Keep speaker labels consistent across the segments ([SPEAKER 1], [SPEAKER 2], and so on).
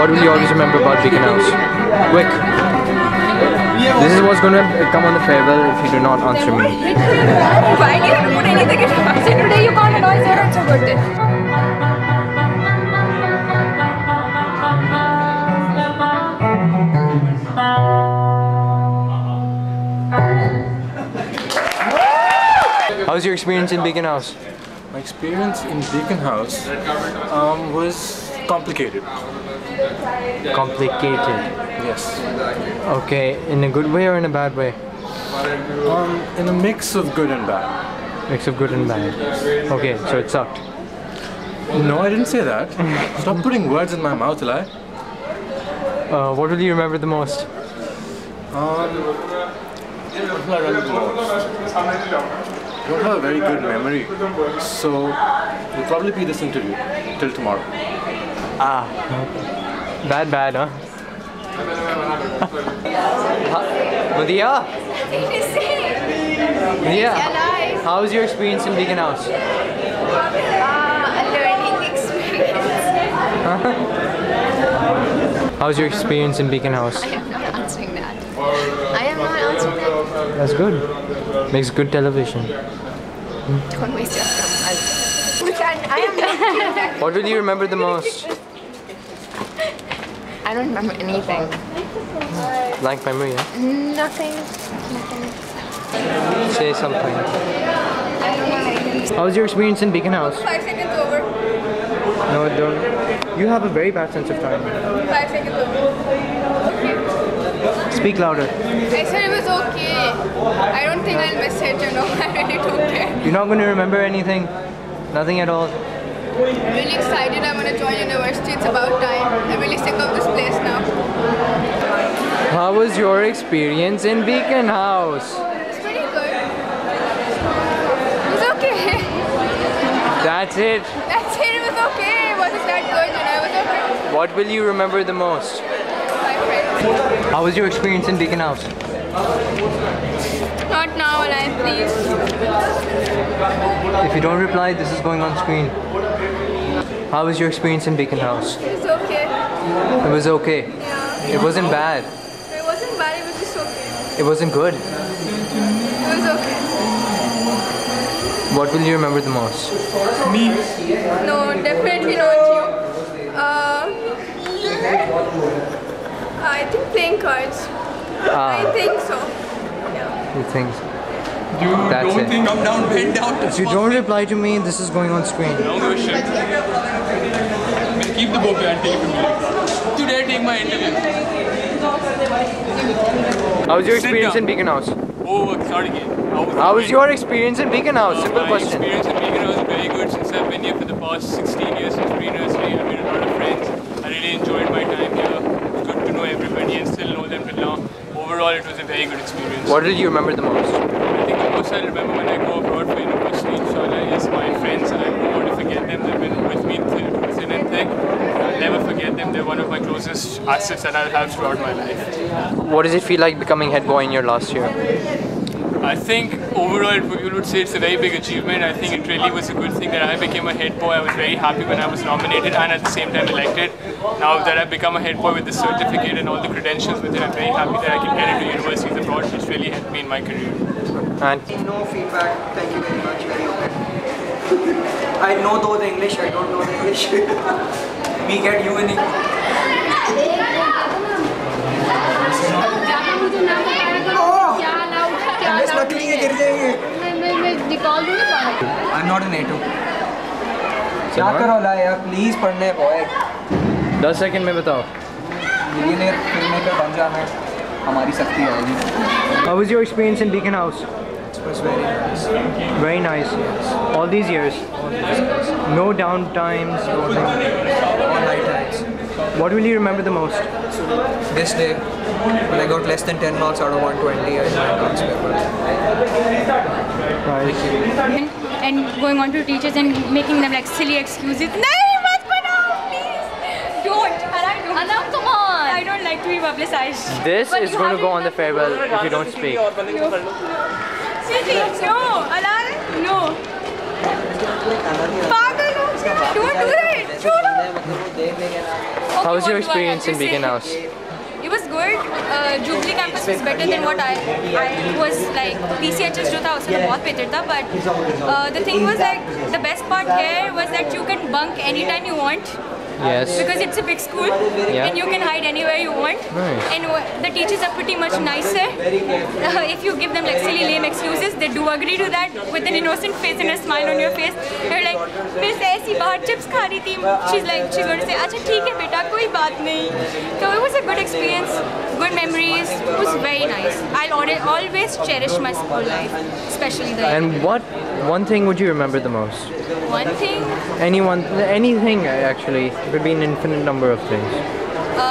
[SPEAKER 1] what will you always remember about Beacon House? Quick. This is what's gonna come on the farewell if you do not answer me.
[SPEAKER 2] Why do you have to put anything in your mouth? Today you can't annoy your it's a good day.
[SPEAKER 1] How's your experience in Beacon House?
[SPEAKER 3] My experience in Beacon House was complicated.
[SPEAKER 1] Complicated.
[SPEAKER 3] Yes.
[SPEAKER 1] Okay, in a good way or in a bad way?
[SPEAKER 3] In a mix of good and bad.
[SPEAKER 1] Mix of good and bad. Okay, so it sucked.
[SPEAKER 3] No, I didn't say that. Stop putting words in my mouth, Eli.
[SPEAKER 1] What will you remember the most?
[SPEAKER 3] What will I remember the most? I don't have a very good memory, so it'll probably be this interview till tomorrow.
[SPEAKER 1] Ah, bad, huh? Madhya? Madhya, how's your experience in Beacon House?
[SPEAKER 2] A learning experience.
[SPEAKER 1] How's your experience in Beacon House?
[SPEAKER 2] I am not answering that. I am not answering that.
[SPEAKER 1] That's good. Makes good television.
[SPEAKER 2] Don't waste your time. I am not.
[SPEAKER 1] What will you remember the most?
[SPEAKER 2] I don't remember anything.
[SPEAKER 1] Blank memory, yeah?
[SPEAKER 2] Nothing.
[SPEAKER 1] Say something.
[SPEAKER 2] I don't know anything.
[SPEAKER 1] How's your experience in Beacon House?
[SPEAKER 2] 5 seconds over.
[SPEAKER 1] No, don't. You have a very bad sense of time.
[SPEAKER 2] 5 seconds over.
[SPEAKER 1] Speak louder.
[SPEAKER 2] I said it was okay. I don't think I'll miss it, you know. I really don't care.
[SPEAKER 1] You're not going to remember anything? Nothing at all?
[SPEAKER 2] I'm really excited. I want to join university. It's about time. I'm really sick of this place now.
[SPEAKER 1] How was your experience in Beacon House?
[SPEAKER 2] It's pretty good. It was okay.
[SPEAKER 1] That's it.
[SPEAKER 2] That's it. It was okay. It wasn't that good, you know. It was okay.
[SPEAKER 1] What will you remember the most?
[SPEAKER 2] My friends.
[SPEAKER 1] How was your experience in Beacon House?
[SPEAKER 2] Not now, Alain, please.
[SPEAKER 1] If you don't reply, this is going on screen. How was your experience in Beacon House?
[SPEAKER 2] It was okay.
[SPEAKER 1] It was okay.
[SPEAKER 2] Yeah.
[SPEAKER 1] It wasn't bad.
[SPEAKER 2] It wasn't bad. It was just okay.
[SPEAKER 1] It wasn't good.
[SPEAKER 2] It was okay.
[SPEAKER 1] What will you remember the most?
[SPEAKER 3] Me?
[SPEAKER 2] No, definitely not you. I think playing cards. I think so. Yeah.
[SPEAKER 1] You think?
[SPEAKER 4] You
[SPEAKER 1] That's
[SPEAKER 4] don't
[SPEAKER 1] it.
[SPEAKER 4] think I'm down, bend down to
[SPEAKER 1] If you don't reply to me, this is going on screen.
[SPEAKER 4] I don't give a shit. Keep the book and take it. Today, take my interview.
[SPEAKER 1] How was your
[SPEAKER 4] Sit
[SPEAKER 1] experience
[SPEAKER 4] down.
[SPEAKER 1] in Beacon House?
[SPEAKER 4] Oh, start again.
[SPEAKER 1] How was your experience in Beacon House? Simple
[SPEAKER 4] My
[SPEAKER 1] question.
[SPEAKER 4] experience in Beacon House is very good since I've been here for the past 16 years since pre-nursery. I made a lot of friends. I really enjoyed my time here. It's good to know everybody and still know them till now. Overall, it was a very good experience.
[SPEAKER 1] What will you remember the most?
[SPEAKER 4] I think the most I remember when I go abroad for university, inshallah, is my friends. I don't want to forget them. They've been with me through thin and thick. I'll never forget them. They're one of my closest assets that I'll have throughout my life.
[SPEAKER 1] What does it feel like becoming head boy in your last year?
[SPEAKER 4] I think overall you would say it's a very big achievement. I think it really was a good thing that I became a head boy. I was very happy when I was nominated and at the same time elected. Now that I've become a head boy with the certificate and all the credentials with it, I'm very happy that I can get into universities abroad, which really helped me in my career.
[SPEAKER 1] And
[SPEAKER 5] No feedback, thank you very much, very okay. I know though the English, I don't know the English. Me get you in English. I'm not an A2. क्या करो ला यार please पढ़ने boy
[SPEAKER 1] 10 second में बताओ.
[SPEAKER 5] Millionaire film maker बन जाना हमारी शक्ति आएगी.
[SPEAKER 1] How was your experience in Beacon House?
[SPEAKER 5] It was very nice.
[SPEAKER 1] Very nice. All these years. No down times.
[SPEAKER 5] All night times.
[SPEAKER 1] What will you remember the most?
[SPEAKER 5] This day, when I got less than 10 marks out of 120, I had my paper.
[SPEAKER 1] Right.
[SPEAKER 6] And going on to teachers and making them like silly excuses. No, please don't. Anna, come on. I don't like to be publicized.
[SPEAKER 1] This is going to go on the farewell if you don't speak.
[SPEAKER 6] No, Alan, no. Pagal, don't do that.
[SPEAKER 1] How was your
[SPEAKER 6] What do I have
[SPEAKER 1] experience
[SPEAKER 6] to
[SPEAKER 1] in Beacon
[SPEAKER 6] say?
[SPEAKER 1] House?
[SPEAKER 6] It was good. Jubilee campus was better than what I was like. PCHS जो था उसमें बहुत better था, but the thing was like the best part here was that you can bunk anytime you want.
[SPEAKER 1] Yes.
[SPEAKER 6] Because it's a big school and you can hide anywhere you want.
[SPEAKER 1] Nice.
[SPEAKER 6] And the teachers are pretty much nicer. If you give them like silly lame excuses, they do agree to that with an innocent face and a smile on your face. They're like, Miss ऐसी बाहर chips खा रही थी. She's going to say, अच्छा ठीक है बेटा कोई बात नहीं. So it was a good experience, good memories. It was very nice. I'll always cherish my school life, especially the
[SPEAKER 1] And what one thing would you remember the most?
[SPEAKER 6] one thing
[SPEAKER 1] Anything actually. It could be an infinite number of things.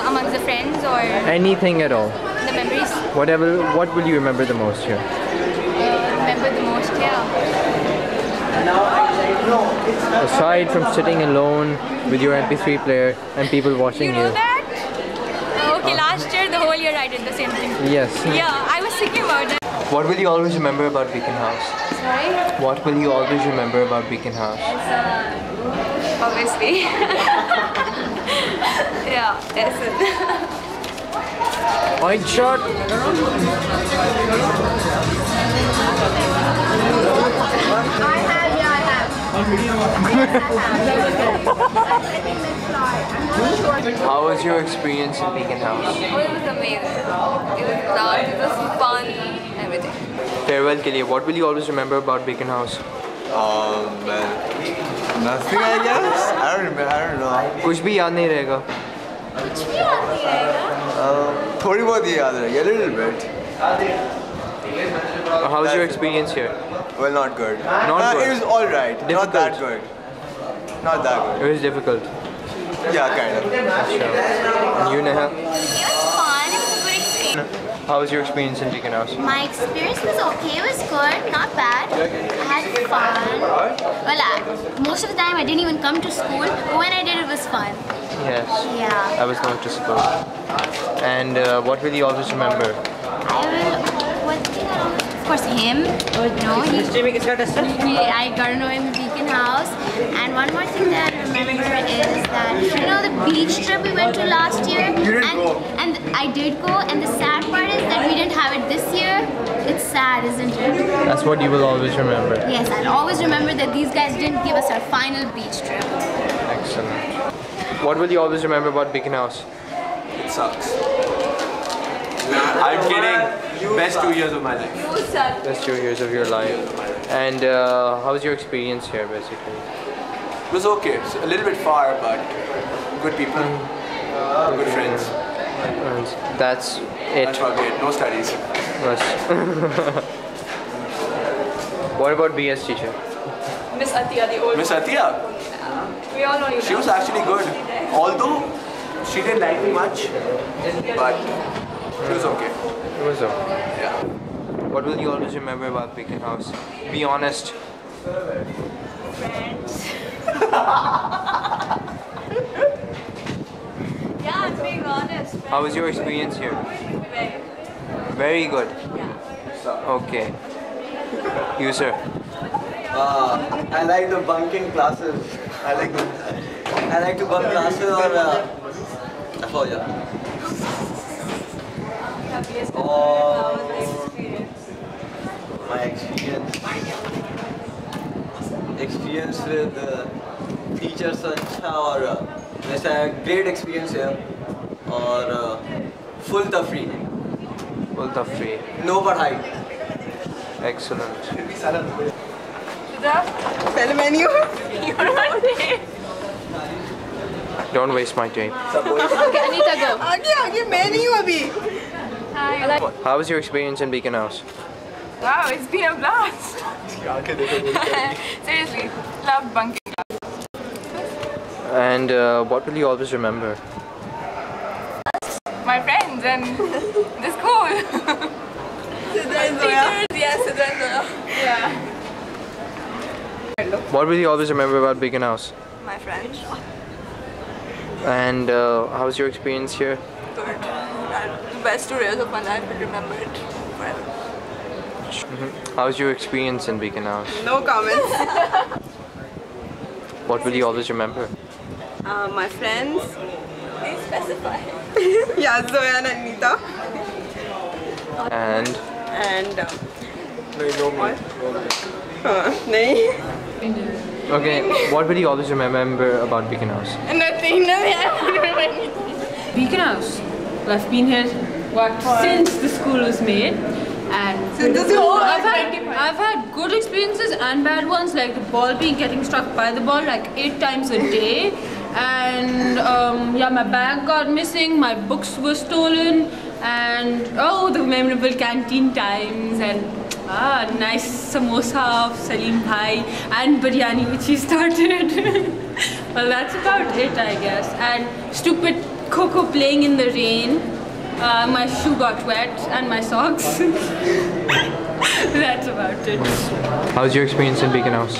[SPEAKER 6] amongst the friends or
[SPEAKER 1] Anything at all.
[SPEAKER 6] the memories.
[SPEAKER 1] Whatever. What will you remember the most here?
[SPEAKER 6] Remember the most, yeah.
[SPEAKER 1] Aside from sitting alone with your MP3 player and people watching
[SPEAKER 6] You know that? Okay, last year, the whole year I did the same thing.
[SPEAKER 1] Yes.
[SPEAKER 6] Yeah, I was thinking about that.
[SPEAKER 1] What will you always remember about Beacon House?
[SPEAKER 6] Sorry?
[SPEAKER 1] What will you always remember about Beacon House?
[SPEAKER 6] Obviously. Yeah, yes.
[SPEAKER 1] White shot. How was your experience in Beacon House?
[SPEAKER 2] Oh, it was amazing. It was loud, it was fun, everything.
[SPEAKER 1] Farewell के लिए, what will you always remember about Beacon House?
[SPEAKER 7] Man, nothing I guess. I don't know.
[SPEAKER 1] कुछ भी याद नहीं रहेगा.
[SPEAKER 7] थोड़ी बहुत ही याद रही, a little bit.
[SPEAKER 1] How was your experience here?
[SPEAKER 7] Well, not good.
[SPEAKER 1] Not good.
[SPEAKER 7] It was all right. Not that good. Not that
[SPEAKER 1] It was difficult.
[SPEAKER 7] good. Yeah, kind of.
[SPEAKER 1] You Neha?
[SPEAKER 8] It was fun. It was a good experience.
[SPEAKER 1] How was your experience in Beacon House?
[SPEAKER 8] My experience was okay. It was good, not bad. I had fun. Well, most of the time I didn't even come to school, but when I did, it was fun.
[SPEAKER 1] Yes.
[SPEAKER 8] Yeah.
[SPEAKER 1] I was noticeable. And what will you always remember?
[SPEAKER 8] I will. What thing I always, of course, him. No, I got to know him in Beacon House. And one more thing that I remember is that you know the beach trip we went to last year. And I did go. And the sad part is that we didn't have it this year. It's sad, isn't it?
[SPEAKER 1] That's what you will always remember.
[SPEAKER 8] Yes, I'll always remember that these guys didn't give us our final beach trip.
[SPEAKER 1] Excellent. What will you always remember about Beacon House?
[SPEAKER 9] It sucks. I'm kidding. Best 2 years of my life.
[SPEAKER 1] Best 2 years of your life. And how was your experience here, basically?
[SPEAKER 9] It was okay. It's a little bit far, but good people, good friends.
[SPEAKER 1] And that's it.
[SPEAKER 9] That's about it. No studies.
[SPEAKER 1] Yes. What about BS teacher?
[SPEAKER 2] Miss Atia, the old
[SPEAKER 9] Miss Atia,
[SPEAKER 2] We all know you.
[SPEAKER 9] she was actually good. Although she didn't like me much, but she was okay.
[SPEAKER 1] It was okay.
[SPEAKER 9] Yeah.
[SPEAKER 1] What will you always remember about Beacon House? Be honest.
[SPEAKER 2] Yeah, I'm being honest.
[SPEAKER 1] How was your experience here? Very good. Okay. You, sir?
[SPEAKER 5] I like the bunking classes. I like to bunk classes or my experience with teachers अच्छा और वैसे great experience है और full तफरी
[SPEAKER 1] Full tafri.
[SPEAKER 5] no पढ़ाई.
[SPEAKER 1] Excellent.
[SPEAKER 2] Tell menu.
[SPEAKER 1] Don't waste my time.
[SPEAKER 2] Okay, Anita, go. आगे menu अभी.
[SPEAKER 1] How was your experience in Beacon House?
[SPEAKER 2] Wow, it's been a blast. Seriously, loved bunking.
[SPEAKER 1] And what will you always remember?
[SPEAKER 2] My friends and the school. Teachers, yes, yeah.
[SPEAKER 1] What will you always remember about Beacon House?
[SPEAKER 2] My friends.
[SPEAKER 1] And how was your experience here?
[SPEAKER 2] Good. The best 2 years of my life, but remember it forever.
[SPEAKER 1] How was your experience in Beacon House?
[SPEAKER 2] No comments.
[SPEAKER 1] What will you always remember?
[SPEAKER 2] My friends, Please specify.
[SPEAKER 10] Yeah, Zoya and Anita.
[SPEAKER 1] And
[SPEAKER 10] What? Nahi.
[SPEAKER 1] okay, what will you always remember about Beacon House?
[SPEAKER 2] Nothing. No, I don't remember anything.
[SPEAKER 11] Beacon House. Well, I've been here since the school was made, and I've had good experiences and bad ones, like the ball getting struck by the ball like 8 times a day, and yeah, my bag got missing, my books were stolen, and the memorable canteen times, and nice samosa of Salim Bhai and biryani which he started. Well, that's about it, I guess. And stupid Coco playing in the rain. My shoe got wet and my socks. That's about it.
[SPEAKER 1] How's your experience in Beacon House?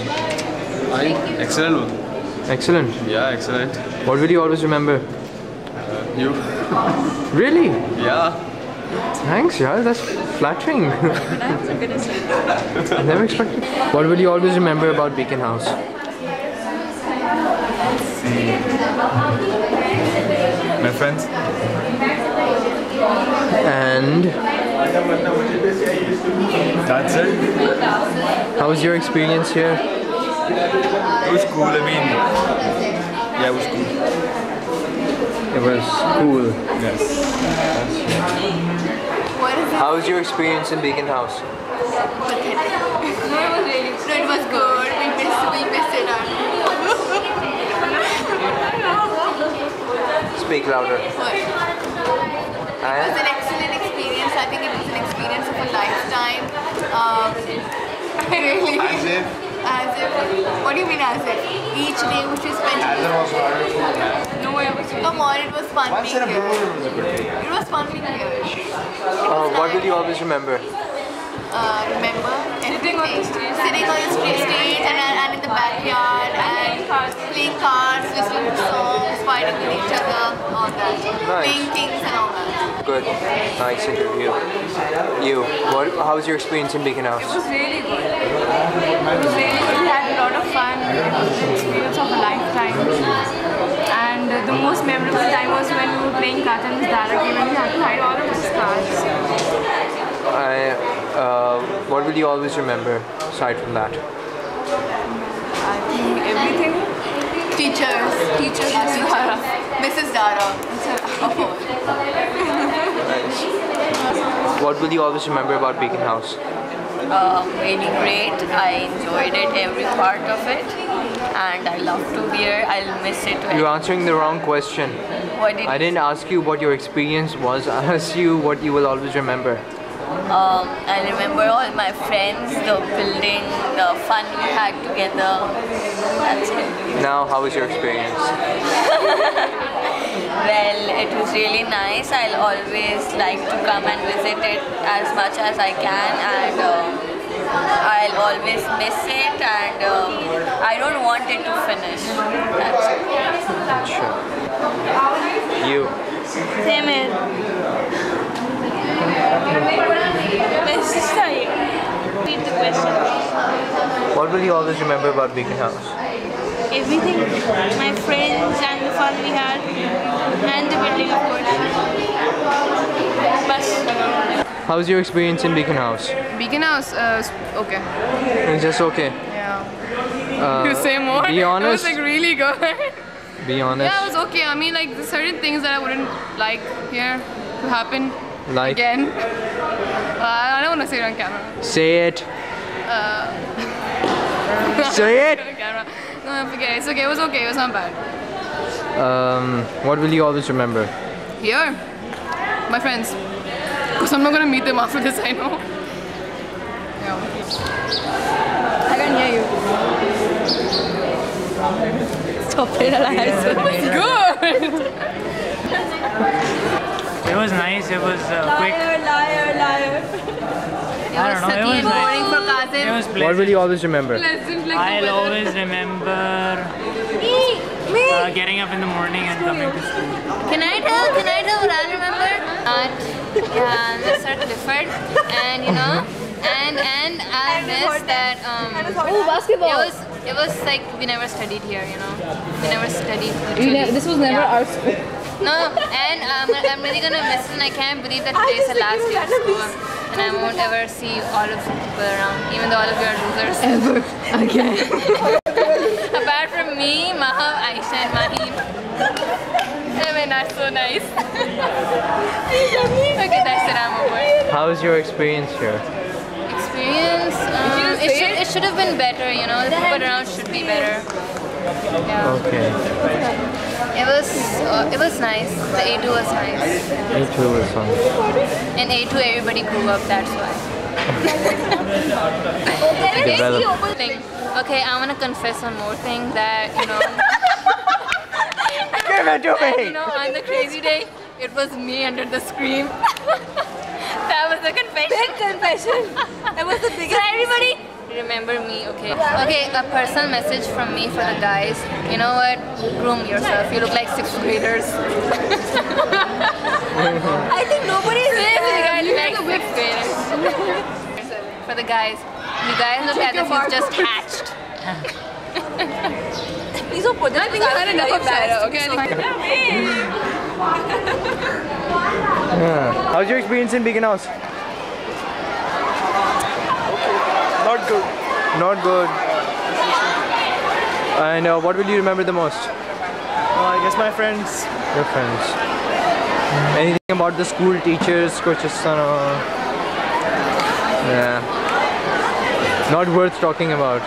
[SPEAKER 12] Excellent one.
[SPEAKER 1] Excellent?
[SPEAKER 12] Yeah, excellent.
[SPEAKER 1] What will you always remember?
[SPEAKER 12] You.
[SPEAKER 1] Really?
[SPEAKER 12] Yeah.
[SPEAKER 1] Thanks, yeah, that's flattering.
[SPEAKER 11] That was a good answer.
[SPEAKER 1] I never expected. What will you always remember about Beacon House?
[SPEAKER 12] My friends.
[SPEAKER 1] And
[SPEAKER 12] that's it.
[SPEAKER 1] how was your experience here?
[SPEAKER 12] It was cool. I mean, yeah, it was cool.
[SPEAKER 1] It was cool.
[SPEAKER 12] Yes.
[SPEAKER 1] How was your experience in Beacon House?
[SPEAKER 2] No, it was good. We missed it out.
[SPEAKER 1] Speak louder.
[SPEAKER 2] It was an excellent experience. I think it was an experience of a lifetime. Really.
[SPEAKER 9] As if?
[SPEAKER 2] As if. What do you mean as if? Each day which we spent.
[SPEAKER 9] As if was wonderful.
[SPEAKER 2] No, it was. Come on, it was fun being here. It was fun being here.
[SPEAKER 1] What will you always remember?
[SPEAKER 2] Remember? Sitting on the stage and in the backyard and playing cards, listening to songs, fighting with each other, all that.
[SPEAKER 1] Nice.
[SPEAKER 2] Playing things and all that.
[SPEAKER 1] Good. Nice interview. How was your experience in Beacon House?
[SPEAKER 11] It was really good. We had a lot of fun. It was an experience of a lifetime. And the most memorable time was when we were playing cards and Miss Dara came and we had to hide all of his cards.
[SPEAKER 1] What will you always remember aside from that?
[SPEAKER 11] I think everything.
[SPEAKER 2] Teachers, Mrs. Dara.
[SPEAKER 1] What will you always remember about Beacon House?
[SPEAKER 13] Really great. I enjoyed it, every part of it, and I love to be here. I'll miss it.
[SPEAKER 1] You're answering the wrong question. I didn't ask you what your experience was. I asked you what you will always remember.
[SPEAKER 13] I remember all my friends, the building, the fun we had together. That's it.
[SPEAKER 1] Now, how was your experience?
[SPEAKER 13] Well, it was really nice. I'll always like to come and visit it as much as I can, and I'll always miss it, and I don't want it to finish. That's it.
[SPEAKER 1] Sure. You.
[SPEAKER 13] Same here. Repeat the question.
[SPEAKER 1] What will you always remember about Beacon House?
[SPEAKER 13] Everything. My friends and the fun we had, and the building, of course.
[SPEAKER 1] How was your experience in Beacon House?
[SPEAKER 2] Beacon House, okay.
[SPEAKER 1] It's just okay.
[SPEAKER 2] Yeah. You say more?
[SPEAKER 1] Be honest.
[SPEAKER 2] It was like really good.
[SPEAKER 1] Be honest.
[SPEAKER 2] Yeah, it was okay. I mean, like, there's certain things that I wouldn't like here to happen again. I don't want to say it on camera.
[SPEAKER 1] Say it. Say it.
[SPEAKER 2] No, forget it. It's okay. It was okay. It was not bad.
[SPEAKER 1] What will you always remember?
[SPEAKER 2] Here? My friends. Because I'm not going to meet them after this, I know. Yeah. I can hear you.
[SPEAKER 11] Stop it, Elias.
[SPEAKER 2] It was good.
[SPEAKER 14] It was nice. It was quick.
[SPEAKER 11] Liar.
[SPEAKER 14] I don't know. It was nice.
[SPEAKER 2] For Kazim.
[SPEAKER 14] It was
[SPEAKER 1] What will you always remember?
[SPEAKER 14] I'll always remember getting up in the morning and coming to school.
[SPEAKER 8] Can I tell what I remember? Mr. Clifford, and you know, and I missed that.
[SPEAKER 11] Basketball.
[SPEAKER 8] It was like we never studied here, you know. We never studied.
[SPEAKER 11] This was never our school.
[SPEAKER 15] No, and I'm really gonna miss it, and I can't believe that today is the last day of school, and I won't ever see all of you people around, even though all of you are losers.
[SPEAKER 11] Ever again.
[SPEAKER 15] Apart from me, Mahav, Aisha, and Mahim. They not so nice. Okay, that's it. I'm over.
[SPEAKER 1] How was your experience here?
[SPEAKER 15] Experience? It should have been better. You know, the people around should be better. Yeah.
[SPEAKER 1] Okay.
[SPEAKER 15] It was nice. The A2 was nice.
[SPEAKER 1] A2 was fun.
[SPEAKER 15] In A2 everybody grew up, that's why. Thing. Okay, I want to confess one more thing that, you know, you know, on the crazy day, it was me under the screen. That was the confession.
[SPEAKER 11] Big confession. It was the biggest.
[SPEAKER 15] So everybody remember me, okay? Okay, a personal message from me for the guys. You know what? Groom yourself. You look like 6th graders.
[SPEAKER 11] I think nobody is
[SPEAKER 15] like 6th graders. For the guys, you guys look as if you've just hatched.
[SPEAKER 11] Please don't put that. I think I had enough of that. Okay.
[SPEAKER 1] How's your experience in Beacon House?
[SPEAKER 12] Not good.
[SPEAKER 1] Not good. And what will you remember the most?
[SPEAKER 12] I guess my friends.
[SPEAKER 1] Your friends. Anything about the school teachers, coaches? Yeah. Not worth talking about.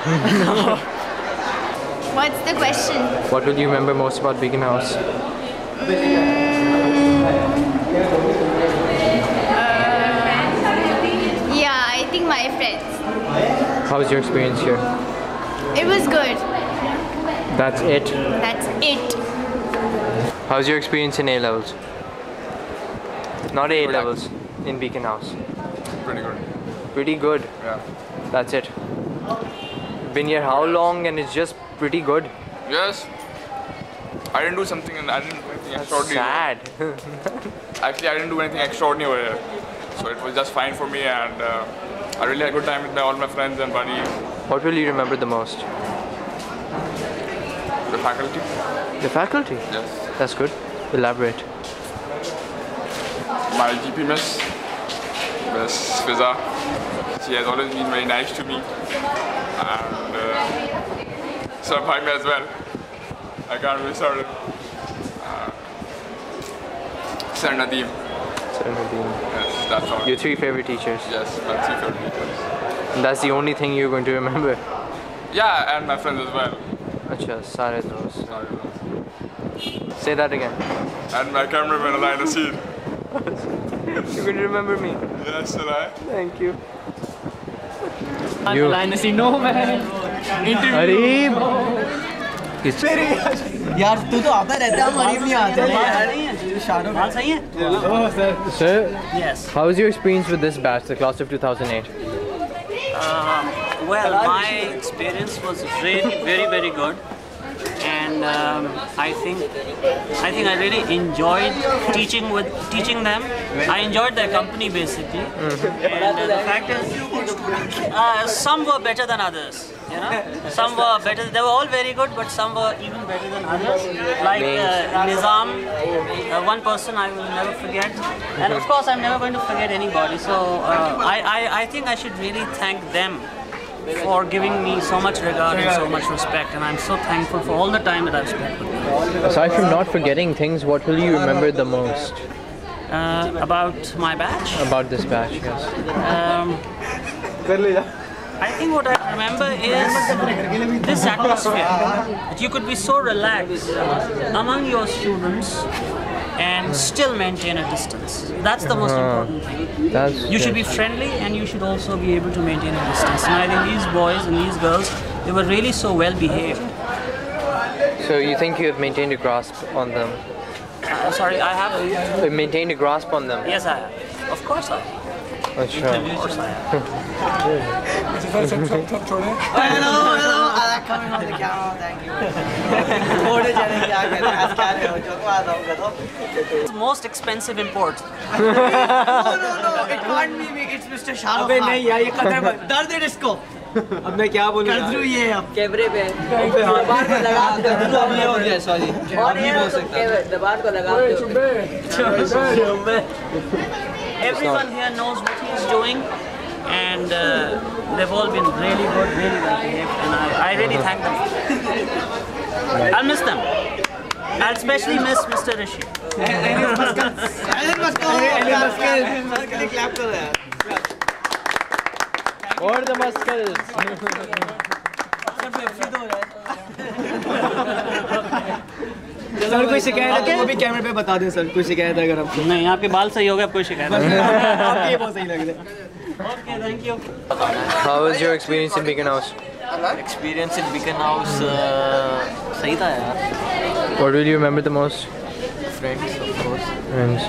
[SPEAKER 8] What's the question?
[SPEAKER 1] What will you remember most about Beacon House?
[SPEAKER 8] Yeah, I think my friends.
[SPEAKER 1] How was your experience here?
[SPEAKER 8] It was good.
[SPEAKER 1] That's it?
[SPEAKER 8] That's it.
[SPEAKER 1] How's your experience in A-levels? Not A-levels, in Beacon House.
[SPEAKER 12] Pretty good.
[SPEAKER 1] Pretty good?
[SPEAKER 12] Yeah.
[SPEAKER 1] That's it? Been here how long and it's just pretty good?
[SPEAKER 12] Yes. I didn't do something and I didn't do anything extraordinary.
[SPEAKER 1] Sad.
[SPEAKER 12] Actually, I didn't do anything extraordinary over here. So it was just fine for me, and I really had a good time with all my friends and buddies.
[SPEAKER 1] What will you remember the most?
[SPEAKER 12] The faculty.
[SPEAKER 1] The faculty?
[SPEAKER 12] Yes.
[SPEAKER 1] That's good. Elaborate.
[SPEAKER 12] My GP miss, Miss Fiza. She has always been very nice to me. And Sir Bhaimi as well. I can't miss her. Sir Nadeem.
[SPEAKER 1] Sir Nadeem.
[SPEAKER 12] Yes, that's all.
[SPEAKER 1] Your 3 favorite teachers?
[SPEAKER 12] Yes, my 3 favorite teachers.
[SPEAKER 1] And that's the only thing you're going to remember?
[SPEAKER 12] Yeah, and my friends as well.
[SPEAKER 1] Acha, sare dost. Say that again.
[SPEAKER 12] And my cameraman Alain Nasir.
[SPEAKER 1] You're going to remember me?
[SPEAKER 12] Yes, Alain.
[SPEAKER 1] Thank you.
[SPEAKER 14] Alain Nasir, no man.
[SPEAKER 1] Arif!
[SPEAKER 5] यार तू तो आता रहता है हमारी नहीं आते शाहरुख सही है
[SPEAKER 1] Sir,
[SPEAKER 16] yes.
[SPEAKER 1] How was your experience with this batch, the class of 2008?
[SPEAKER 16] Well, my experience was really very good, and I think I really enjoyed teaching them. I enjoyed their company basically, and the fact is, some were better than others. You know, some were better. They were all very good, but some were even better than others. Like Nizam, one person I will never forget, and of course I'm never going to forget anybody. So I think I should really thank them for giving me so much regard and so much respect, and I'm so thankful for all the time that I've spent with them.
[SPEAKER 1] Aside from not forgetting things, what will you remember the most?
[SPEAKER 16] About my batch?
[SPEAKER 1] About this batch, yes.
[SPEAKER 16] I think what I remember is this atmosphere, that you could be so relaxed among your students and still maintain a distance. That's the most important thing. You should be friendly and you should also be able to maintain a distance. And I think these boys and these girls, they were really so well behaved.
[SPEAKER 1] So you think you have maintained a grasp on them?
[SPEAKER 16] Sorry, I have?
[SPEAKER 1] Maintained a grasp on them?
[SPEAKER 16] Yes, I have. Of course I have.
[SPEAKER 1] Of course I have.
[SPEAKER 5] Hello, coming on the camera, thank you.
[SPEAKER 16] It's most expensive import.
[SPEAKER 5] No, it can't be me, it's Mr. Shah Rukh Khan. Dard hai disco. अब मैं क्या बोलूँ ये अब कैमरे पे दबान को लगा ये हो गया सॉरी और ये हो सकता है दबान को लगा
[SPEAKER 16] Everyone here knows what he is doing, and they've all been really good, really well behaved, and I really thank them. I'll miss them. I'll especially miss Mr. Rishi.
[SPEAKER 1] Or the muscles.
[SPEAKER 5] Sir कोई शिकायत है तो वो भी कैमरे पे बता दें सर कोई शिकायत है अगर आपको
[SPEAKER 16] नहीं आपके बाल सही हो गए अब कोई शिकायत नहीं
[SPEAKER 5] आपके ये बहुत सही लग रहे हैं
[SPEAKER 16] Okay, thank you.
[SPEAKER 1] How was your experience in Beacon House?
[SPEAKER 17] Experience in Beacon House सही था यार.
[SPEAKER 1] What will you remember the most?
[SPEAKER 17] Friends, of course.
[SPEAKER 1] Friends.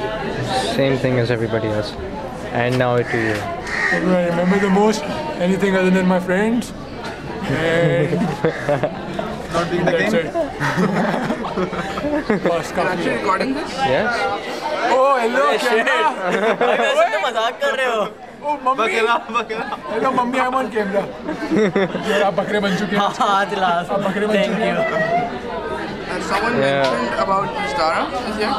[SPEAKER 1] Same thing as everybody else. And now it to you.
[SPEAKER 18] What do I remember the most? Anything other than my friends? Not being that side.
[SPEAKER 12] Actually recording this?
[SPEAKER 1] Yes.
[SPEAKER 18] Oh, hello, camera.
[SPEAKER 5] मजाक कर रहे हो?
[SPEAKER 18] Oh, mummy. Hello, mummy. I'm on camera. यार आप बकरे बन चुके हैं.
[SPEAKER 5] हाँ, दिलास.
[SPEAKER 18] आप बकरे बन चुके हैं.
[SPEAKER 12] Someone mentioned about Miss Dara is here?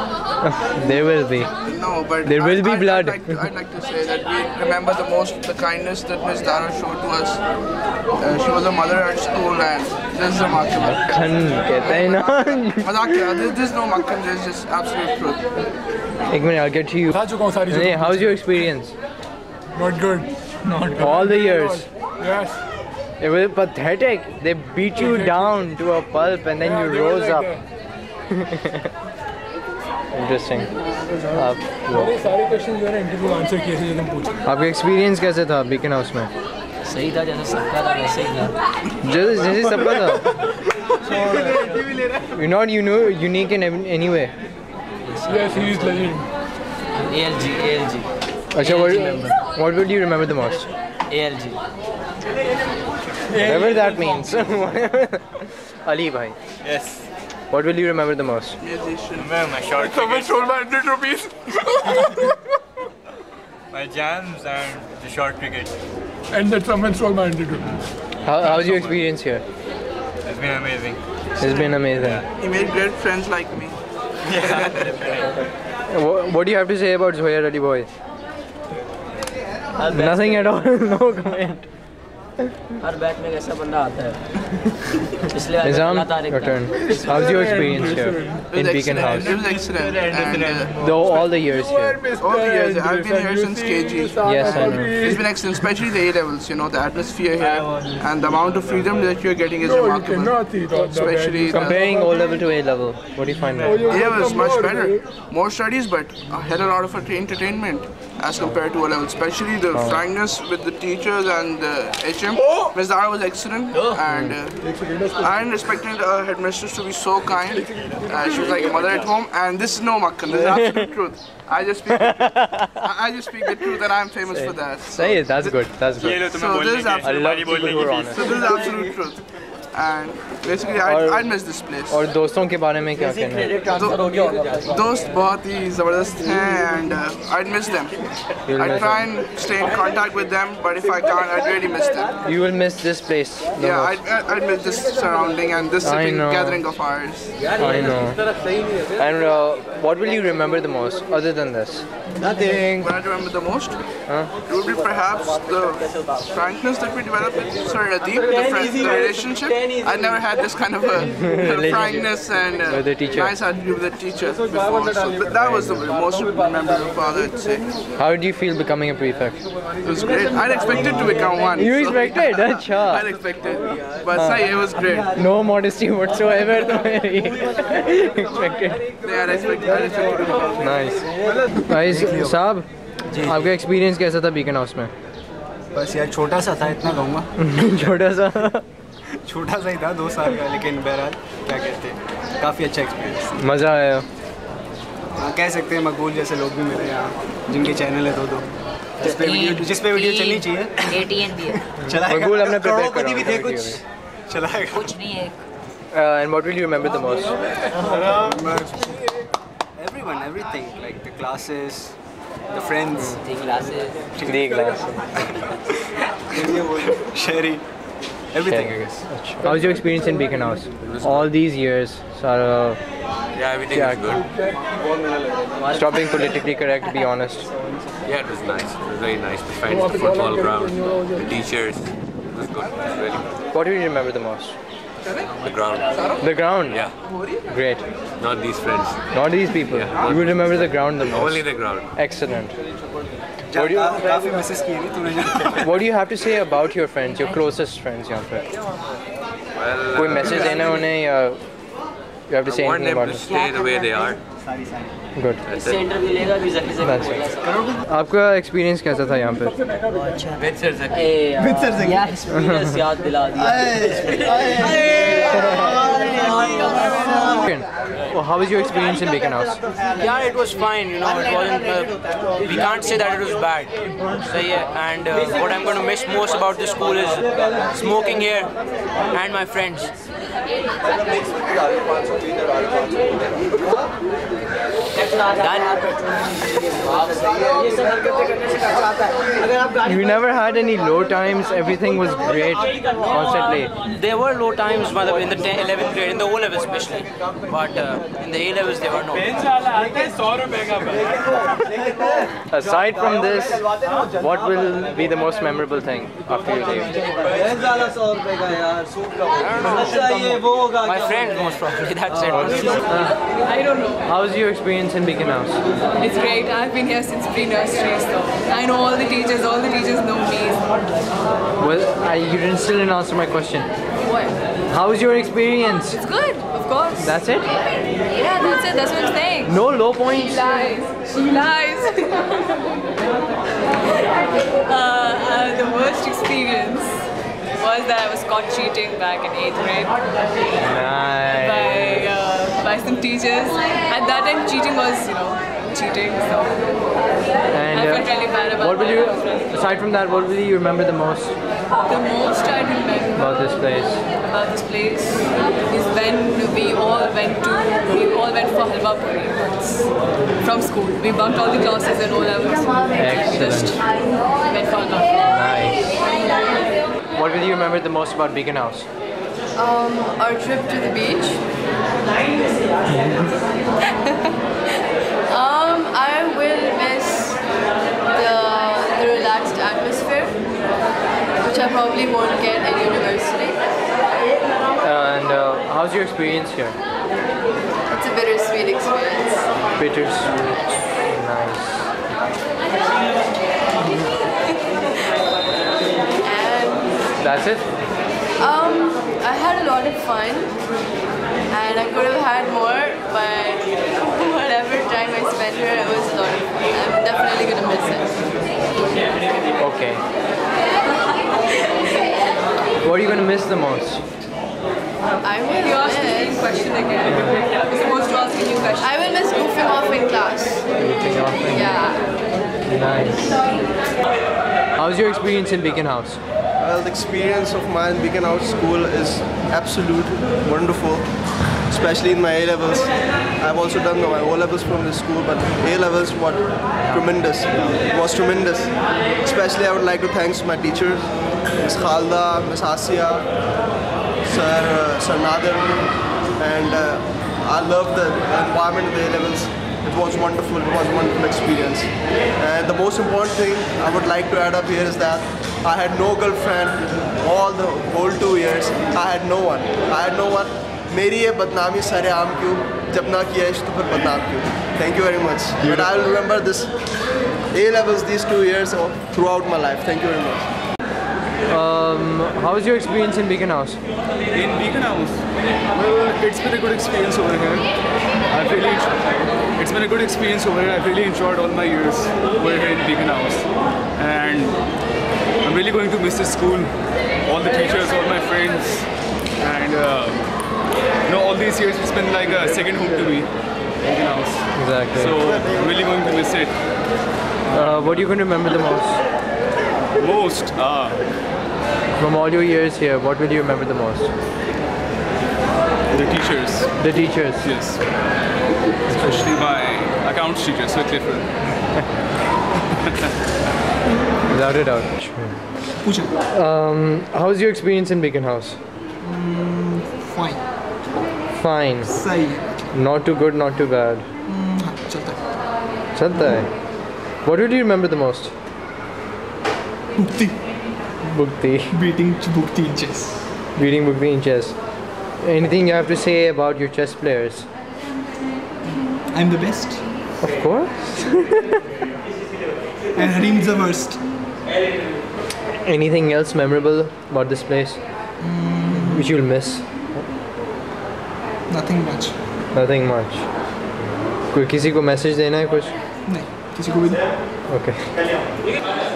[SPEAKER 1] There will be.
[SPEAKER 12] No, but
[SPEAKER 1] there will be blood.
[SPEAKER 12] I'd like to say that we remember the most the kindness that Miss Dara showed to us. She was a mother at school and this is remarkable. There's no makkan, there's just absolute truth.
[SPEAKER 1] एक minute, I'll get to you. Hey, how's your experience?
[SPEAKER 18] Not good. Not good.
[SPEAKER 1] All the years.
[SPEAKER 18] Yes.
[SPEAKER 1] It was pathetic. They beat you down to a pulp and then you rose up. Interesting.
[SPEAKER 18] मेरे सारे question जो है interview answer किए थे जो तुम पूछे.
[SPEAKER 1] आपका एक्सपीरियंस कैसे था बीकन हाउस में?
[SPEAKER 17] सही था जैसे सबका था वैसे ही था.
[SPEAKER 1] जैसे सबका था. You're not unique in any way.
[SPEAKER 18] Yes, he is legend.
[SPEAKER 17] ALG.
[SPEAKER 1] Achha, what would you remember the most?
[SPEAKER 17] ALG.
[SPEAKER 1] Whatever that means. Ali bhai.
[SPEAKER 17] Yes.
[SPEAKER 1] What will you remember the most?
[SPEAKER 12] Remember
[SPEAKER 18] my short. Someone stole my 100 rupees.
[SPEAKER 19] My jams and the short cricket.
[SPEAKER 18] And that someone stole my 100 rupees.
[SPEAKER 1] How's your experience here?
[SPEAKER 19] It's been amazing.
[SPEAKER 1] It's been amazing.
[SPEAKER 12] He made great friends like me.
[SPEAKER 1] What do you have to say about Zohair Ali boy? Nothing at all. No comment.
[SPEAKER 5] Her batch में ऐसा बंदा आता है.
[SPEAKER 1] Nizam, your turn. How's your experience here in Beacon House?
[SPEAKER 12] It was excellent.
[SPEAKER 1] Though all the years here.
[SPEAKER 12] All the years. I've been here since KG.
[SPEAKER 1] Yes, I know.
[SPEAKER 12] It's been excellent, especially the A levels. You know, the atmosphere here and the amount of freedom that you're getting is remarkable. Especially
[SPEAKER 1] comparing O level to A level, what do you find?
[SPEAKER 12] A level is much better. More studies, but a hell of a lot of entertainment as compared to O level. Especially the frankness with the teachers and the HM. Ms. Dara was excellent, and I expected headmistress to be so kind. She was like a mother at home, and this is no makkan. This is absolute truth. I just speak the truth, and I'm famous for that.
[SPEAKER 1] Say it. That's good. That's good.
[SPEAKER 12] So this is absolute truth. And basically, I'd miss this place.
[SPEAKER 1] और दोस्तों के बारे में क्या कहना है?
[SPEAKER 12] दोस्त बहुत ही ज़बरदस्त हैं, and I'd miss them. I'd try and stay in contact with them, but if I can't, I'd really miss them.
[SPEAKER 1] You will miss this place.
[SPEAKER 12] Yeah, I'd miss this surrounding and this gathering of ours.
[SPEAKER 1] I know. And what will you remember the most, other than this?
[SPEAKER 12] Nothing. What I remember the most? It would be perhaps the frankness that we developed with Sir Radeep, the relationship. I never had this kind of a frankness and nice attitude with the teacher before. So that was the most memorable part, I'd say.
[SPEAKER 1] How did you feel becoming a prefect?
[SPEAKER 12] It was great. I'd expected to become one.
[SPEAKER 1] You expected? Acha.
[SPEAKER 12] I'd expected. But it was great.
[SPEAKER 1] No modesty whatsoever. Expected.
[SPEAKER 12] Yeah, I'd expected to become.
[SPEAKER 1] Nice. Guys, साहब, आपका experience कैसा था beacon house में?
[SPEAKER 5] बस यार छोटा सा था, इतना कहूँगा. छोटा सा ही था, 2 साल का, लेकिन बहरहाल क्या कहते हैं, काफ़ी अच्छा एक्सपीरियंस.
[SPEAKER 1] मज़ा आया.
[SPEAKER 5] हाँ, कह सकते हैं मकबूल जैसे लोग भी मिले यहाँ, जिनके चैनल है 2 जिस पे वीडियो चलनी चाहिए.
[SPEAKER 13] ATN भी है.
[SPEAKER 1] मकबूल हमने
[SPEAKER 5] करोड़पति भी थे कुछ. चलाएगा.
[SPEAKER 13] कुछ नहीं है.
[SPEAKER 1] And what will you remember the most?
[SPEAKER 5] Everything, like the classes, the friends.
[SPEAKER 13] The classes.
[SPEAKER 1] The classes.
[SPEAKER 5] Sherry.
[SPEAKER 9] Everything, I guess.
[SPEAKER 1] How was your experience in Beacon House? All these years, Sarah.
[SPEAKER 9] Yeah, everything was good.
[SPEAKER 1] Stop being politically correct, be honest.
[SPEAKER 9] Yeah, it was nice. It was very nice. The friends, the football ground, the teachers. It was good. It was really good.
[SPEAKER 1] What do you remember the most?
[SPEAKER 9] The ground.
[SPEAKER 1] The ground?
[SPEAKER 9] Yeah.
[SPEAKER 1] Great.
[SPEAKER 9] Not these friends.
[SPEAKER 1] Not these people.
[SPEAKER 9] Yeah,
[SPEAKER 1] you would remember the ground the most.
[SPEAKER 9] Only the ground.
[SPEAKER 1] Excellent. What do you have to say about your friends, your closest friends यहाँ पे?
[SPEAKER 9] Well,
[SPEAKER 1] कोई message देना उन्हें या you have to say
[SPEAKER 9] I want
[SPEAKER 1] anything
[SPEAKER 9] them
[SPEAKER 1] about
[SPEAKER 9] to
[SPEAKER 1] it?
[SPEAKER 9] stay the way they are.
[SPEAKER 1] Good.
[SPEAKER 9] That's it.
[SPEAKER 1] That's it. आपका experience कैसा था यहाँ पे?
[SPEAKER 9] With Sir Zaki.
[SPEAKER 16] Yeah, experience याद दिला दिया.
[SPEAKER 1] Well, how was your experience in Beacon House?
[SPEAKER 5] Yeah, it was fine. You know, it wasn't. We can't say that it was bad. So yeah, and what I'm going to miss most about the school is smoking here and my friends.
[SPEAKER 1] You never had any low times, everything was great constantly.
[SPEAKER 5] There were low times in the 11th grade, in the O-level especially, but in the A-levels there were no.
[SPEAKER 1] Aside from this, what will be the most memorable thing after you leave?
[SPEAKER 5] My friends most probably, that's it.
[SPEAKER 11] I don't know.
[SPEAKER 1] How's your experience in Beacon House?
[SPEAKER 11] It's great. I've been here since pre-nursery, so I know all the teachers know me.
[SPEAKER 1] Well, you still didn't answer my question.
[SPEAKER 11] What?
[SPEAKER 1] How was your experience?
[SPEAKER 11] It's good, of course.
[SPEAKER 1] That's it?
[SPEAKER 11] Yeah, that's it. That's what I'm saying.
[SPEAKER 1] No low points?
[SPEAKER 11] She lies. She lies. The worst experience was that I was caught cheating back in 8th grade.
[SPEAKER 1] Nice.
[SPEAKER 11] By some teachers. At that time, cheating was, cheating. So
[SPEAKER 1] and
[SPEAKER 11] I felt really bad about it.
[SPEAKER 1] Aside from that, what will you remember the most?
[SPEAKER 11] The most I remember
[SPEAKER 1] about this place
[SPEAKER 11] is when we all went for Halwa Puri from school. We bunked all the classes and O-levels.
[SPEAKER 1] Excellent.
[SPEAKER 11] We just went for Halwa.
[SPEAKER 1] Nice. What will you remember the most about Beacon House?
[SPEAKER 11] Our trip to the beach. I will miss the relaxed atmosphere, which I probably won't get at university.
[SPEAKER 1] And how's your experience here?
[SPEAKER 11] It's a bittersweet experience.
[SPEAKER 1] Bittersweet. Nice.
[SPEAKER 11] And
[SPEAKER 1] that's it?
[SPEAKER 11] I had a lot of fun, and I could have had more, but whatever time I spent here, it was a lot of fun. I'm definitely gonna miss it.
[SPEAKER 1] Okay. What are you gonna miss the most?
[SPEAKER 11] I will miss the same question again. You're supposed to ask a new question. I will miss goofing off in class.
[SPEAKER 1] Goofing off in
[SPEAKER 11] Yeah.
[SPEAKER 1] Nice. How's your experience in Beacon House?
[SPEAKER 20] Well, the experience of mine in Beacon House School is absolute, wonderful, especially in my A-levels. I've also done my O-levels from this school, but A-levels were tremendous. It was tremendous. Especially I would like to thank my teachers, Ms. Khalda, Ms. Asia, Sir Nader, and I love the environment of the A-levels. It was wonderful. It was a wonderful experience. And the most important thing I would like to add up here is that I had no girlfriend all the whole 2 years. I had no one. मेरी ये बदनामी सरेआम क्यों जब ना किया इश्क तो फिर बदनाम क्यों. Thank you very much. But I will remember this A-levels these 2 years throughout my life. Thank you very much.
[SPEAKER 1] How was your experience in Beacon House?
[SPEAKER 21] In Beacon House? Well, it's been a good experience over here. It's been a good experience over here. I've really enjoyed all my years over here in Beacon House. And I'm really going to miss this school, all the teachers, all my friends. And all these years it's been like a second home to me, Beacon House.
[SPEAKER 1] Exactly.
[SPEAKER 21] So I'm really going to miss it.
[SPEAKER 1] What are you going to remember the most? From all your years here, what will you remember the most?
[SPEAKER 21] The teachers.
[SPEAKER 1] The teachers?
[SPEAKER 21] Yes. Especially my accounts teacher, Sir Clifford.
[SPEAKER 1] Without a doubt. How's your experience in Beacon House?
[SPEAKER 18] Fine.
[SPEAKER 1] Fine.
[SPEAKER 18] सही.
[SPEAKER 1] Not too good, not too bad.
[SPEAKER 18] चलता है.
[SPEAKER 1] Chalta hai. What do you remember the most?
[SPEAKER 18] Bukti.
[SPEAKER 1] Bukti.
[SPEAKER 18] Beating Bukti in chess.
[SPEAKER 1] Beating Bukti in chess. Anything you have to say about your chess players?
[SPEAKER 18] I'm the best.
[SPEAKER 1] Of course.
[SPEAKER 18] And Harim's the worst.
[SPEAKER 1] Anything else memorable about this place? Which you'll miss?
[SPEAKER 18] Nothing much.
[SPEAKER 1] Nothing much. कोई किसी को message देना है कुछ?
[SPEAKER 18] नहीं, किसी को भी नहीं.
[SPEAKER 1] Okay.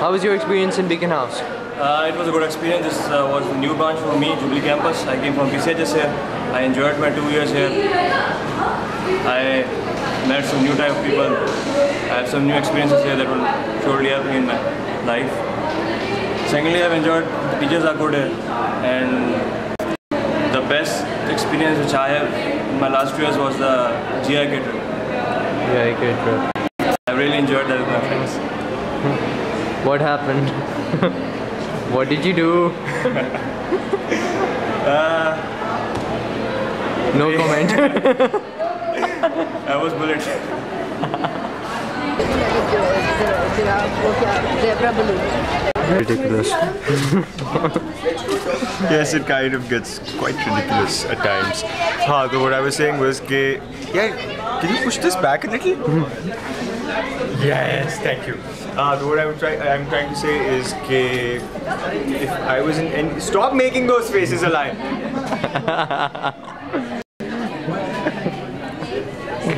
[SPEAKER 1] How was your experience in Beacon House?
[SPEAKER 3] It was a good experience. This was a new branch for me, Jubilee campus. I came from PCHS here. I enjoyed my 2 years here. I met some new type of people. I have some new experiences here that will surely help me in my life. Secondly, I've enjoyed, the teachers are good here. And the best experience which I have in my last 2 years was the GI catering.
[SPEAKER 1] GI catering.
[SPEAKER 3] I really enjoyed that with my friends.
[SPEAKER 1] What happened? What did you do? No comment.
[SPEAKER 3] I was bullied.
[SPEAKER 1] Ridiculous.
[SPEAKER 19] Yes, it kind of gets quite ridiculous at times. So what I was saying was yeah, can you push this back a little? Yes, thank you. So what I'm trying to say is if I was in stop making those faces alive.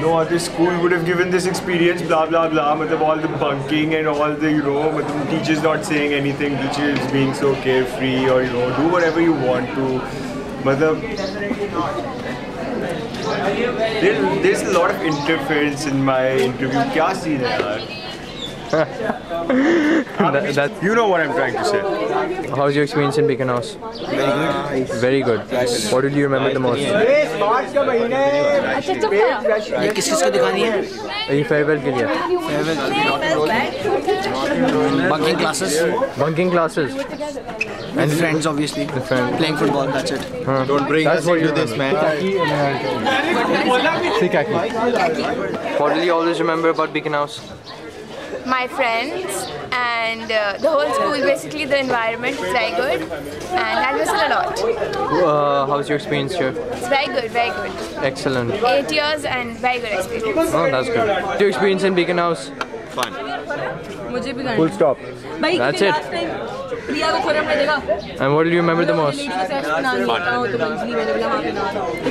[SPEAKER 19] No other school would have given this experience, blah blah blah. All the bunking and all the teachers not saying anything, teachers being so carefree, or do whatever you want to. There's a lot of interference in my interview. Kya scene hai yaar? You know what I'm trying to say.
[SPEAKER 1] How's your experience in Beacon House?
[SPEAKER 19] Very good.
[SPEAKER 1] Very good. What did you remember the most?
[SPEAKER 5] किस-किस को दिखानी है?
[SPEAKER 1] ये farewell के लिए.
[SPEAKER 5] Bunking classes.
[SPEAKER 1] Bunking classes.
[SPEAKER 5] And friends, obviously. Playing football. That's it.
[SPEAKER 19] Don't bring us into this, man.
[SPEAKER 1] What do you always remember about Beacon House?
[SPEAKER 2] My friends and the whole school, basically the environment is very good and I miss it a lot.
[SPEAKER 1] How's your experience here?
[SPEAKER 2] It's very good, very good.
[SPEAKER 1] Excellent.
[SPEAKER 2] 8 years and very good experience.
[SPEAKER 1] Oh, that's good. What's your experience in Beacon House?
[SPEAKER 19] Fun.
[SPEAKER 11] मुझे भी
[SPEAKER 1] Full stop. That's it.
[SPEAKER 11] प्रिया को खोरम में देखा.
[SPEAKER 1] And what do you remember the most?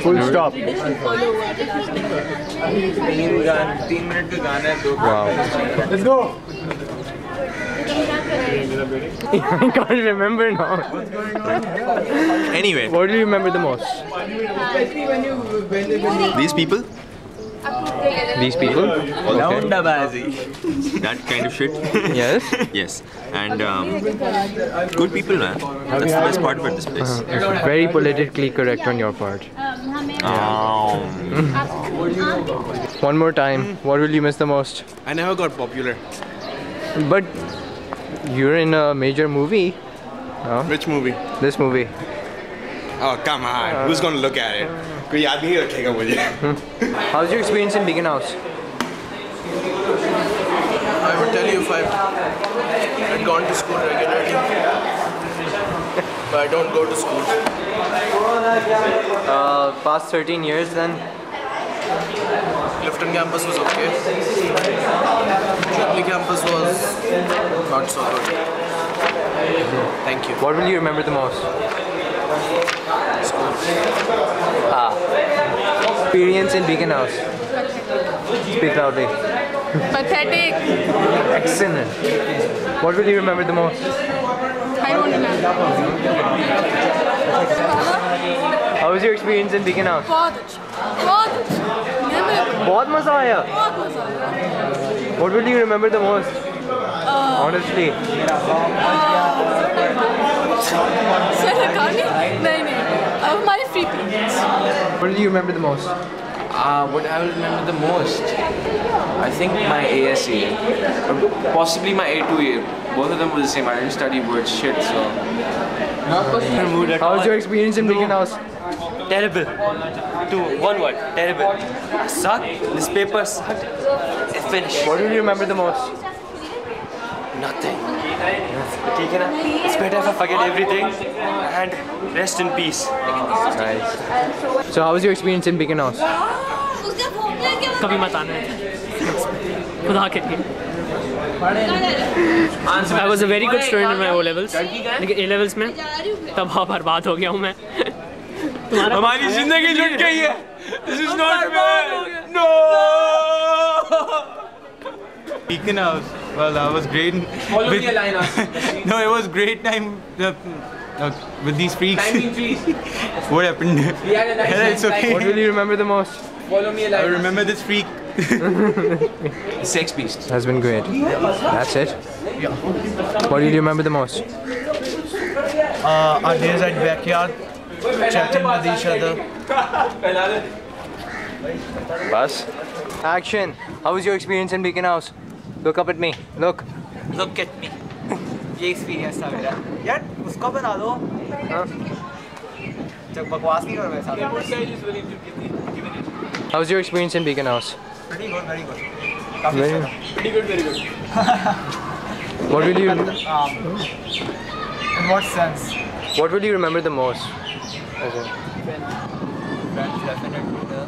[SPEAKER 1] Full stop.
[SPEAKER 19] 3 minute का गाना है.
[SPEAKER 1] Wow.
[SPEAKER 18] Let's go.
[SPEAKER 1] I can't remember now.
[SPEAKER 19] Anyway.
[SPEAKER 1] What do you remember the most?
[SPEAKER 19] These people?
[SPEAKER 1] These people?
[SPEAKER 19] That kind of shit.
[SPEAKER 1] Yes?
[SPEAKER 19] Yes. And good people, man. That's the best part about this place.
[SPEAKER 1] Very politically correct on your part. One more time. What will you miss the most?
[SPEAKER 12] I never got popular.
[SPEAKER 1] But you're in a major movie. No?
[SPEAKER 12] Which movie?
[SPEAKER 1] This movie.
[SPEAKER 12] Oh, come on. Who's gonna look at it? कोई याद नहीं रखेगा मुझे.
[SPEAKER 1] How's your experience in Beacon House?
[SPEAKER 12] I would tell you if I had gone to school regularly. But I don't go to school.
[SPEAKER 1] Past 13 years then?
[SPEAKER 12] Clifton campus was okay. Jubilee campus was not so good. Thank you.
[SPEAKER 1] What will you remember the most? Experience in Beacon House. Speak loudly.
[SPEAKER 2] Pathetic.
[SPEAKER 1] Excellent. What will you remember the most?
[SPEAKER 2] I don't remember.
[SPEAKER 1] How was your experience in Beacon House? बहुत मजा आया. What will you remember the most? Honestly.
[SPEAKER 2] नहीं हमारे free periods.
[SPEAKER 1] What will you remember the most? What I will remember the most, I think my ASE, or possibly my A2A. Both of them were the same. I didn't study words shit, so. How was your experience in Beacon House?
[SPEAKER 4] Terrible. One word. Terrible. Suck. This paper sucked. It's finished.
[SPEAKER 1] What do you remember the most?
[SPEAKER 4] Nothing. It's better if I forget everything and rest in peace.
[SPEAKER 1] Nice. So how was your experience in Beacon House?
[SPEAKER 14] कभी मत आना खुदा के लिए I was a very good student in my O levels. लेकिन A levels में तबाह बर्बाद हो गया हूँ मैं
[SPEAKER 19] हमारी जिंदगी लुट गई है This is not fair No Beacon House well that was great
[SPEAKER 1] Follow me a line
[SPEAKER 19] No it was great time with these freaks What happened? It's okay.
[SPEAKER 1] What will you remember the most? Follow me a line
[SPEAKER 19] I remember this freak
[SPEAKER 1] Sex Beast has been great. That's it. What do you remember the most?
[SPEAKER 22] Our days at backyard, chatting with each other.
[SPEAKER 1] Bus. Action. How was your experience in Beacon House? Look up at me. Look.
[SPEAKER 22] Look at me. ये experience था मेरा. यार उसको बना दो. जब बकवास नहीं कर वैसा.
[SPEAKER 1] How was your experience in Beacon House?
[SPEAKER 22] Pretty good, very good.
[SPEAKER 19] Pretty good, very good.
[SPEAKER 1] What will you?
[SPEAKER 22] In what sense?
[SPEAKER 1] What will you remember the most?
[SPEAKER 22] Friends, definitely the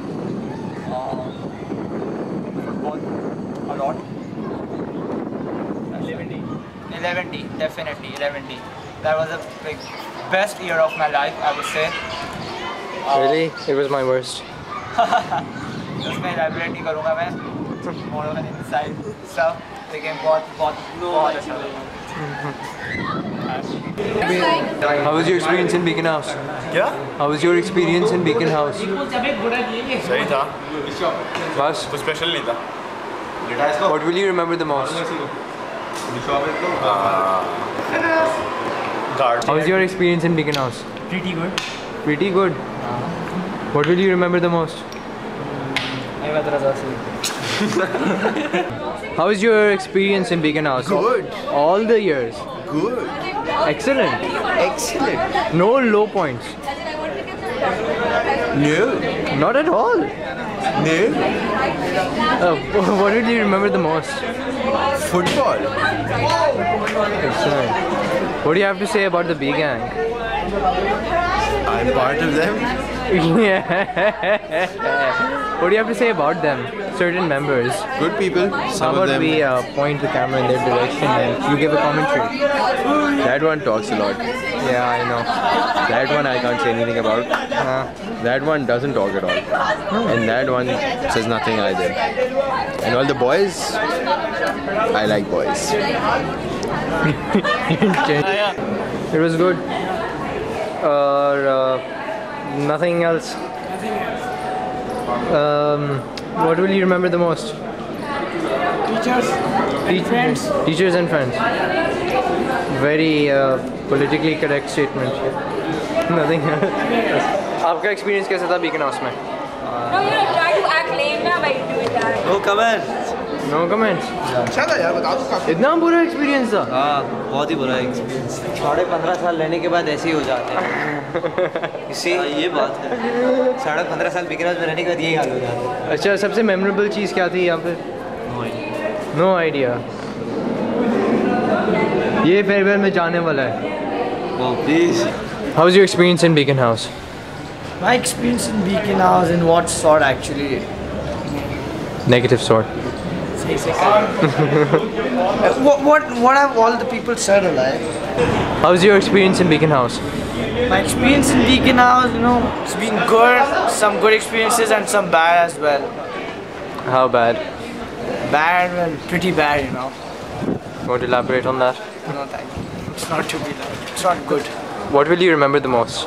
[SPEAKER 22] football a lot. 11D, definitely 11D. That was the best year of my life, I would say.
[SPEAKER 1] Really? It was my worst.
[SPEAKER 22] उसमें elaborate नहीं करूँगा मैं. More of an inside stuff. लेकिन बहुत अच्छा लगा.
[SPEAKER 1] How was your experience in Beacon House?
[SPEAKER 22] क्या?
[SPEAKER 1] How was your experience in Beacon House?
[SPEAKER 22] सही था.
[SPEAKER 1] बस.
[SPEAKER 22] कुछ special नहीं था.
[SPEAKER 1] What will you remember the most? How was your experience in Beacon House?
[SPEAKER 22] Pretty good.
[SPEAKER 1] Pretty good. What will you remember the most? How was your experience in Beacon House?
[SPEAKER 22] Good.
[SPEAKER 1] All the years.
[SPEAKER 22] Good.
[SPEAKER 1] Excellent.
[SPEAKER 22] Excellent.
[SPEAKER 1] No low points.
[SPEAKER 22] No.
[SPEAKER 1] Not at all.
[SPEAKER 22] No.
[SPEAKER 1] What will you remember the most?
[SPEAKER 22] Football.
[SPEAKER 1] Excellent. What do you have to say about the B gang?
[SPEAKER 22] I'm part of them.
[SPEAKER 1] Yeah. What do you have to say about them? Certain members.
[SPEAKER 22] Good people.
[SPEAKER 1] How about we point the camera in their direction and you give a commentary?
[SPEAKER 22] That one talks a lot.
[SPEAKER 1] Yeah, I know.
[SPEAKER 22] That one I can't say anything about. That one doesn't talk at all. And that one says nothing either. And all the boys, I like boys.
[SPEAKER 1] It was good. Nothing else. What will you remember the most?
[SPEAKER 22] Teachers and friends.
[SPEAKER 1] Teachers and friends. Very politically correct statement. Nothing else. आपका experience कैसा था Beacon House में?
[SPEAKER 6] No, you know, try to act lame now by doing that.
[SPEAKER 22] No comments.
[SPEAKER 1] No comments.
[SPEAKER 22] अच्छा था यार बता दो.
[SPEAKER 1] इतना बुरा experience था?
[SPEAKER 22] हाँ बहुत ही बुरा experience. 15.5 साल रहने के बाद ऐसे ही हो जाते हैं. इसी ये बात है. 15.5 साल Beacon House में रहने के बाद यही हाल हो जाता है.
[SPEAKER 1] अच्छा सबसे memorable चीज़ क्या थी यहाँ पे? No idea. ये farewell में जाने वाला है.
[SPEAKER 22] Oh please.
[SPEAKER 1] How was your experience in Beacon House?
[SPEAKER 22] My experience in Beacon House, in what sort actually?
[SPEAKER 1] Negative sort.
[SPEAKER 22] what have all the people said alike?
[SPEAKER 1] How was your experience in Beacon House?
[SPEAKER 22] My experience in Beacon House, you know, it's been good. Some good experiences and some bad as well.
[SPEAKER 1] How bad?
[SPEAKER 22] Bad, well, pretty bad, you know.
[SPEAKER 1] Want to elaborate on that?
[SPEAKER 22] No, thank you. It's not to be like. It's not good.
[SPEAKER 1] What will you remember the most?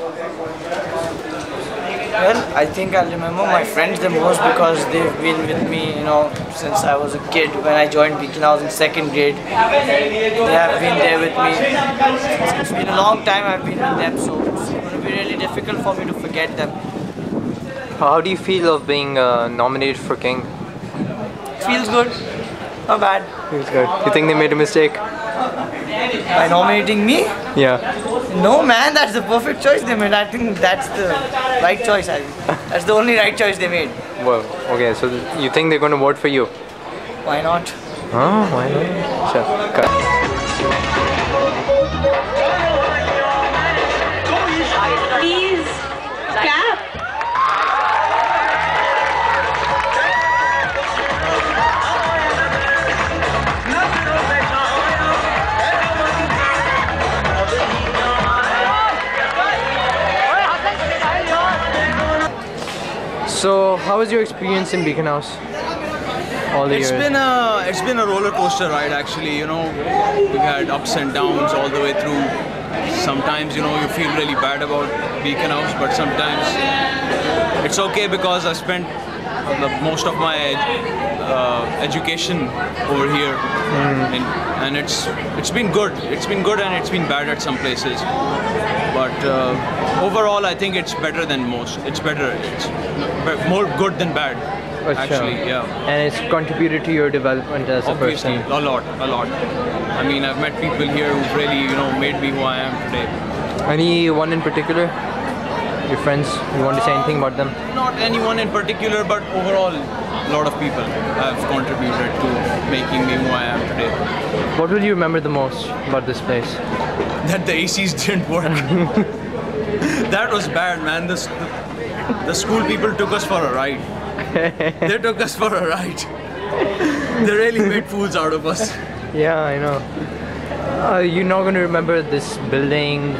[SPEAKER 22] Well, I think I'll remember my friends the most because they've been with me, you know, since I was a kid. When I joined Beacon House in 2nd grade, they have been there with me. It's been a long time I've been with them, so it's going to be really difficult for me to forget them.
[SPEAKER 1] How do you feel of being nominated for King?
[SPEAKER 22] Feels good. Not bad.
[SPEAKER 1] Feels good. You think they made a mistake?
[SPEAKER 22] By nominating me?
[SPEAKER 1] Yeah.
[SPEAKER 22] No man, that's the perfect choice they made. I think that's the right choice. That's the only right choice they made.
[SPEAKER 1] Well, okay, so you think they're going to vote for you?
[SPEAKER 22] Why not?
[SPEAKER 1] Oh, why not? Sure. Cut.
[SPEAKER 11] Please clap.
[SPEAKER 1] So, how was your experience in Beacon House? All the years?
[SPEAKER 7] It's been a roller coaster ride actually. You know, we've had ups and downs all the way through. Sometimes you feel really bad about Beacon House, but sometimes it's okay because I spent most of my education over here, and it's been good. It's been good and it's been bad at some places. But overall, I think it's better than most. It's better. It's more good than bad. Actually, yeah.
[SPEAKER 1] And it's contributed to your development as a person.
[SPEAKER 7] A lot. I mean, I've met people here who've really, made me who I am today.
[SPEAKER 1] Anyone in particular? Your friends? You want to say anything about them?
[SPEAKER 7] Not anyone in particular, but overall, a lot of people have contributed to making me who I am today.
[SPEAKER 1] What will you remember the most about this place?
[SPEAKER 7] That the ACs didn't work. That was bad, man. The school people took us for a ride. They took us for a ride. They really made fools out of us.
[SPEAKER 1] Yeah, I know. You're not going to remember this building,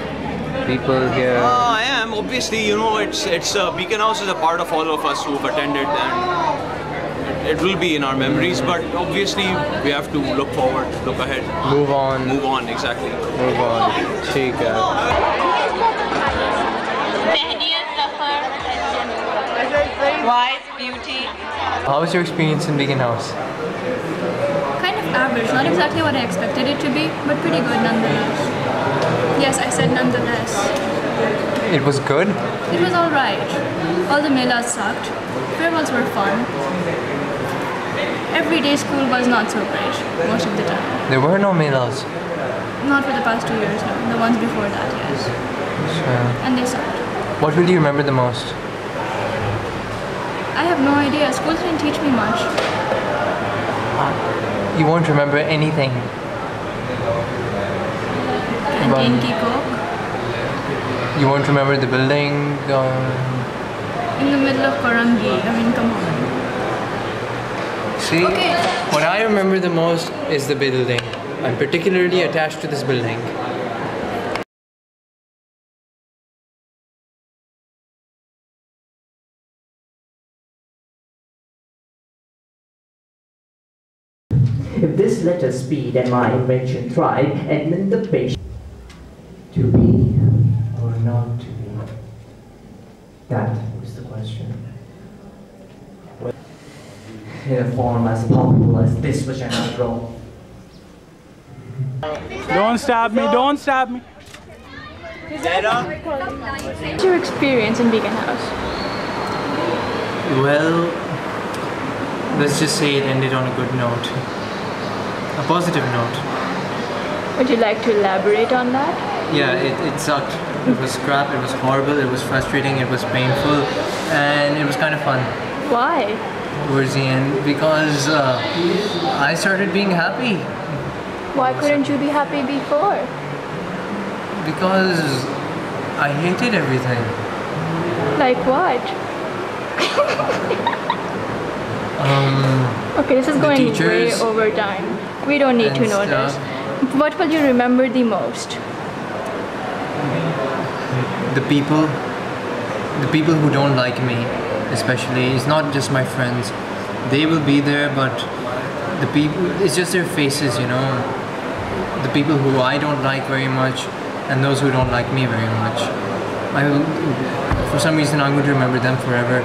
[SPEAKER 1] people here?
[SPEAKER 7] I am. Obviously, it's Beacon House is a part of all of us who've attended, and it will be in our memories. But obviously, we have to look forward, look ahead.
[SPEAKER 1] Move on.
[SPEAKER 7] Move on, exactly.
[SPEAKER 1] Move on. ठीक है.
[SPEAKER 11] Wise beauty.
[SPEAKER 1] How was your experience in Beacon House?
[SPEAKER 6] Kind of average, not exactly what I expected it to be, but pretty good nonetheless. Yes, I said nonetheless.
[SPEAKER 1] It was good?
[SPEAKER 6] It was alright. All the melas sucked. Farewells were fun. Everyday school was not so great, most of the time.
[SPEAKER 1] There were no melas?
[SPEAKER 6] Not for the past 2 years, no. The ones before that, yes.
[SPEAKER 1] Sure.
[SPEAKER 6] And they sucked.
[SPEAKER 1] What will you remember the most?
[SPEAKER 6] I have no idea. School didn't teach me much.
[SPEAKER 1] You won't remember anything.
[SPEAKER 6] Canteen ki coke.
[SPEAKER 1] You won't remember the building?
[SPEAKER 6] In the middle of Korangi. I mean, come on.
[SPEAKER 1] See, what I remember the most is the building. I'm particularly attached to this building.
[SPEAKER 10] If this letter speed and my invention thrive, and then the patient to be or not to be, that was the question. In a form as palpable as this which I now draw.
[SPEAKER 18] Don't stab me, don't stab me.
[SPEAKER 6] What's your experience in Beacon House?
[SPEAKER 1] Well, let's just say it ended on a good note. A positive note.
[SPEAKER 6] Would you like to elaborate on that?
[SPEAKER 1] Yeah, it sucked. It was crap, it was horrible, it was frustrating, it was painful, and it was kind of fun.
[SPEAKER 6] Why?
[SPEAKER 1] Towards the end, because I started being happy.
[SPEAKER 6] Why couldn't you be happy before?
[SPEAKER 1] Because I hated everything.
[SPEAKER 6] Like what? Okay, this is going way over time. We don't need to know this. What will you remember the most?
[SPEAKER 1] The people who don't like me, especially. It's not just my friends. They will be there, but the people, it's just their faces, The people who I don't like very much, and those who don't like me very much. For some reason, I'm going to remember them forever.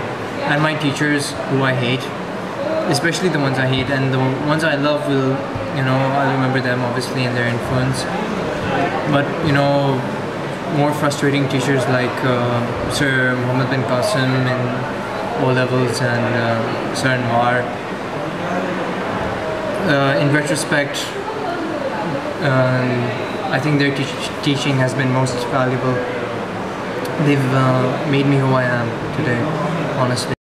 [SPEAKER 1] And my teachers, who I hate, especially the ones I hate, and the ones I love will, I'll remember them obviously and their influence. But, more frustrating teachers like Sir Muhammad bin Qasim and O-levels and Sir Anwar. In retrospect, I think their teaching has been most valuable. They've made me who I am today, honestly.